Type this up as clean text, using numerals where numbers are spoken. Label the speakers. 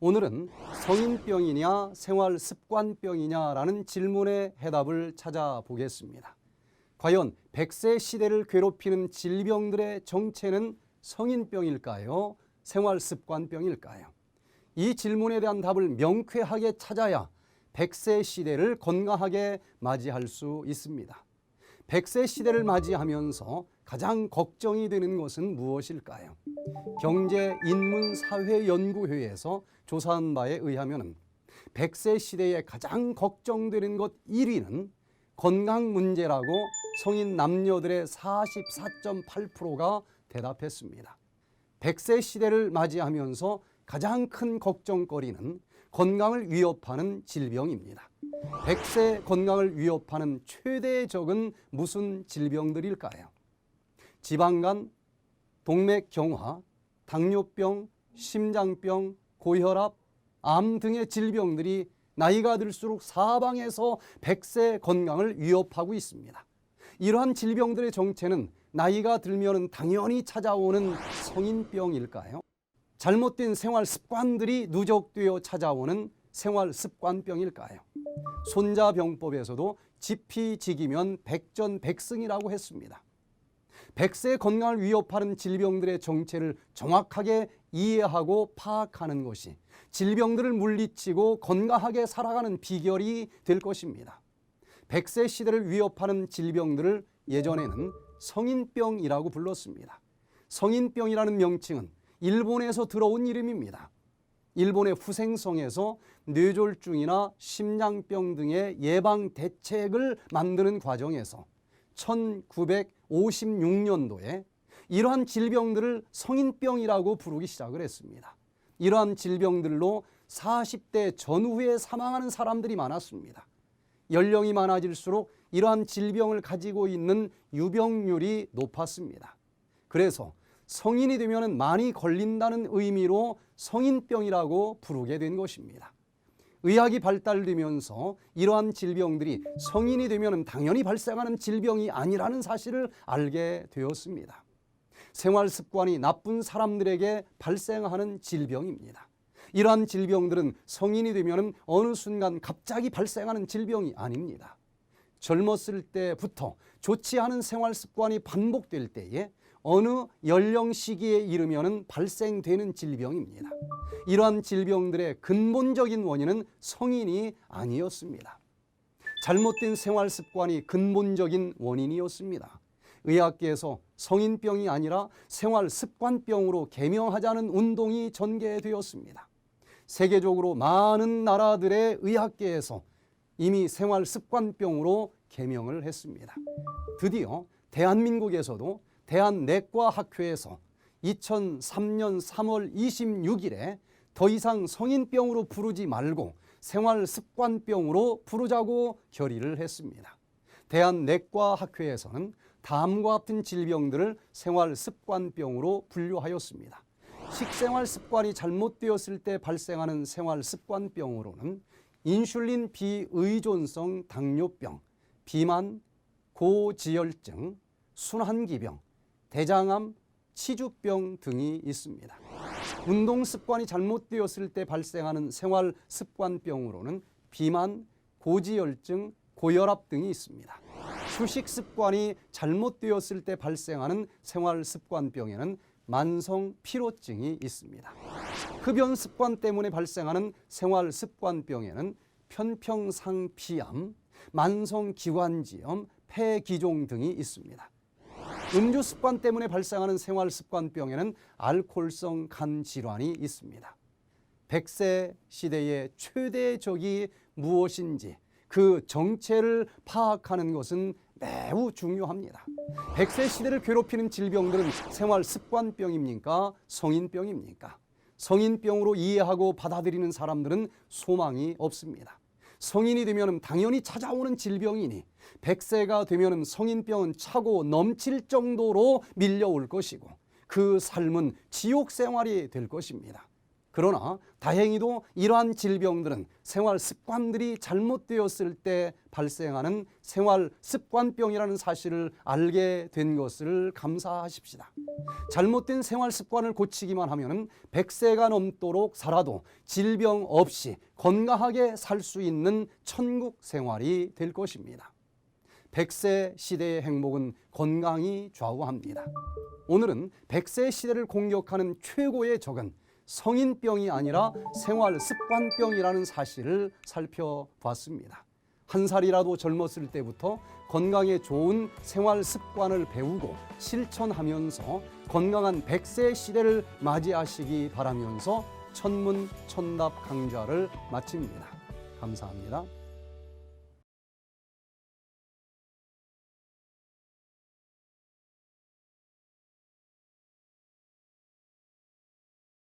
Speaker 1: 오늘은 성인병이냐 생활습관병이냐라는 질문의 해답을 찾아보겠습니다. 과연 100세 시대를 괴롭히는 질병들의 정체는 성인병일까요? 생활습관병일까요? 이 질문에 대한 답을 명쾌하게 찾아야 100세 시대를 건강하게 맞이할 수 있습니다. 100세 시대를 맞이하면서 가장 걱정이 되는 것은 무엇일까요? 경제인문사회연구회에서 조사한 바에 의하면 100세 시대에 가장 걱정되는 것 1위는 건강 문제라고 성인 남녀들의 44.8%가 대답했습니다. 100세 시대를 맞이하면서 가장 큰 걱정거리는 건강을 위협하는 질병입니다. 100세 건강을 위협하는 최대의 적은 무슨 질병들일까요? 지방간, 동맥경화, 당뇨병, 심장병, 고혈압, 암 등의 질병들이 나이가 들수록 사방에서 100세 건강을 위협하고 있습니다. 이러한 질병들의 정체는 나이가 들면 당연히 찾아오는 성인병일까요? 잘못된 생활 습관들이 누적되어 찾아오는 생활 습관병일까요? 손자병법에서도 지피지기면 백전백승이라고 했습니다. 100세 건강을 위협하는 질병들의 정체를 정확하게 이해하고 파악하는 것이 질병들을 물리치고 건강하게 살아가는 비결이 될 것입니다. 100세 시대를 위협하는 질병들을 예전에는 성인병이라고 불렀습니다. 성인병이라는 명칭은 일본에서 들어온 이름입니다. 일본의 후생성에서 뇌졸중이나 심장병 등의 예방 대책을 만드는 과정에서 1956년도에 이러한 질병들을 성인병이라고 부르기 시작을 했습니다. 이러한 질병들로 40대 전후에 사망하는 사람들이 많았습니다. 연령이 많아질수록 이러한 질병을 가지고 있는 유병률이 높았습니다. 그래서 성인이 되면 많이 걸린다는 의미로 성인병이라고 부르게 된 것입니다. 의학이 발달되면서 이러한 질병들이 성인이 되면 당연히 발생하는 질병이 아니라는 사실을 알게 되었습니다. 생활 습관이 나쁜 사람들에게 발생하는 질병입니다. 이러한 질병들은 성인이 되면 어느 순간 갑자기 발생하는 질병이 아닙니다. 젊었을 때부터 좋지 않은 생활 습관이 반복될 때에 어느 연령 시기에 이르면 발생되는 질병입니다. 이러한 질병들의 근본적인 원인은 성인이 아니었습니다. 잘못된 생활 습관이 근본적인 원인이었습니다. 의학계에서 성인병이 아니라 생활 습관병으로 계명하자는 운동이 전개되었습니다. 세계적으로 많은 나라들의 의학계에서 이미 생활 습관병으로 계명을 했습니다. 드디어 대한민국에서도 대한내과학회에서 2003년 3월 26일에 더 이상 성인병으로 부르지 말고 생활습관병으로 부르자고 결의를 했습니다. 대한내과학회에서는 다음과 같은 질병들을 생활습관병으로 분류하였습니다. 식생활 습관이 잘못되었을 때 발생하는 생활습관병으로는 인슐린 비의존성 당뇨병, 비만, 고지혈증, 순환기병, 대장암, 치주병 등이 있습니다. 운동 습관이 잘못되었을 때 발생하는 생활 습관병으로는 비만, 고지혈증, 고혈압 등이 있습니다. 휴식 습관이 잘못되었을 때 발생하는 생활 습관병에는 만성 피로증이 있습니다. 흡연 습관 때문에 발생하는 생활 습관병에는 편평상피암, 만성기관지염, 폐기종 등이 있습니다. 음주 습관 때문에 발생하는 생활 습관병에는 알코올성 간 질환이 있습니다. 100세 시대의 최대의 적이 무엇인지 그 정체를 파악하는 것은 매우 중요합니다. 100세 시대를 괴롭히는 질병들은 생활 습관병입니까? 성인병입니까? 성인병으로 이해하고 받아들이는 사람들은 소망이 없습니다. 성인이 되면 당연히 찾아오는 질병이니 100세가 되면 성인병은 차고 넘칠 정도로 밀려올 것이고 그 삶은 지옥 생활이 될 것입니다. 그러나 다행히도 이러한 질병들은 생활 습관들이 잘못되었을 때 발생하는 생활 습관병이라는 사실을 알게 된 것을 감사하십시다. 잘못된 생활 습관을 고치기만 하면 100세가 넘도록 살아도 질병 없이 건강하게 살 수 있는 천국 생활이 될 것입니다. 100세 시대의 행복은 건강이 좌우합니다. 오늘은 100세 시대를 공격하는 최고의 적은 성인병이 아니라 생활 습관병이라는 사실을 살펴봤습니다. 한 살이라도 젊었을 때부터 건강에 좋은 생활 습관을 배우고 실천하면서 건강한 100세 시대를 맞이하시기 바라면서 천문천답 강좌를 마칩니다. 감사합니다.